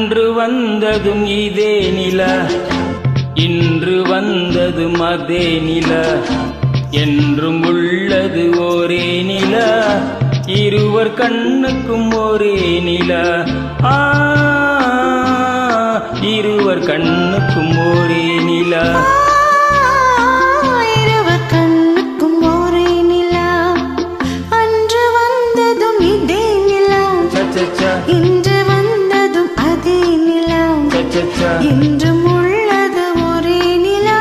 அன்று வந்ததும் இதே நிலா, இன்று வந்ததும் அதே நிலா, என்றும் உள்ளது ஒரே நிலா, இருவர் கண்ணுக்கும் ஒரே நிலா. இருவர் கண்ணுக்கும் ஒரே நிலா. இருவர் கண்ணுக்கும் ஒரே நிலா. அன்று வந்ததும் இதே நிலா, இன்று வந்ததும் அதே நிலா, என்றும் உள்ளது ஒரே நிலா,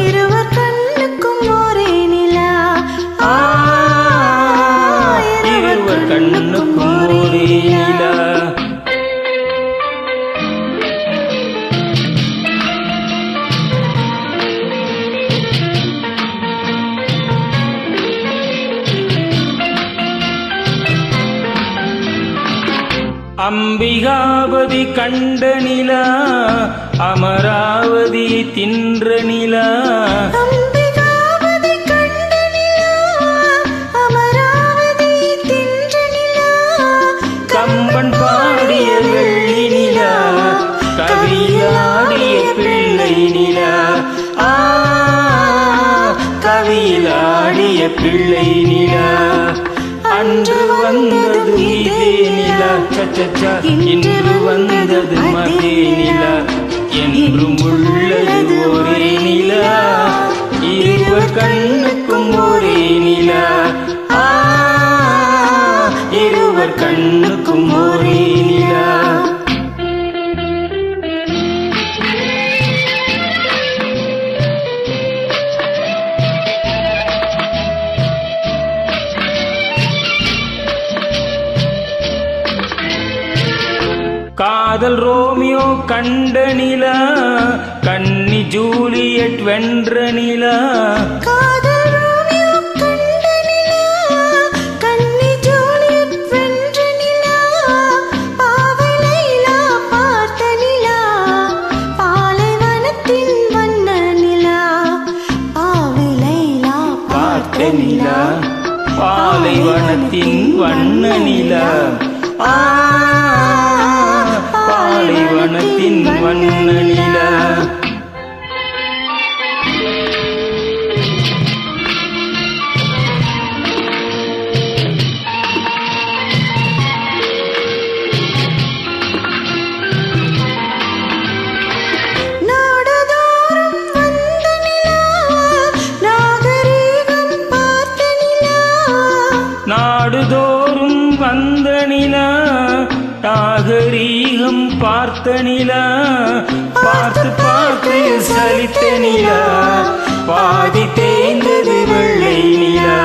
இருவர் கண்ணுக்கும் ஒரே நிலா. இருவர் கண்ணுக்கும் ஒரே நிலா. அம்பிகாபதி கண்ட நிலா, அமராவதி தின்ற நிலா. அம்பிகாபதி கண்ட நிலா, அமராவதி தின்ற நிலா. கம்பன் பாடிய வெள்ளி நிலா, கவியாடிய பிள்ளை நிலா. கவியிலாடிய பிள்ளை நிலா. அன்று வந்தது இதே நிலா, இன்று வந்தது அதே நிலா, என்றும் உள்ளது ஒரே நிலா, இருவர் கண்ணுக்கும் ஒரே நிலா. இருவர் கண்ணுக்கும் ஒரே நிலா. காதல் ரோமியோ கண்ட நிலா, கன்னி ஜூலியட் வென்ற நிலா. காதல் ரோமியோ கண்ட நிலா, கன்னி ஜூலியட் வென்ற நிலா. பாவை லைலா பார்த்த நிலா, பாலைவனத்தின் வண்ண நிலா. பாவை லைலா பார்த்த நிலா, பாலைவனத்தின் வண்ண நிலா. பாலைவனத்தின் வண்ண நிலா. நாடுதோறும் வந்த நிலா, நாகரீகம் பார்த்த நிலா. நாடுதோறும் வந்த நிலா, நாகரீகம் பார்த்த நிலா. பார்த்து பார்த்து சலித்த நிலா, பாதி தேய்ந்தது வெள்ளை நிலா.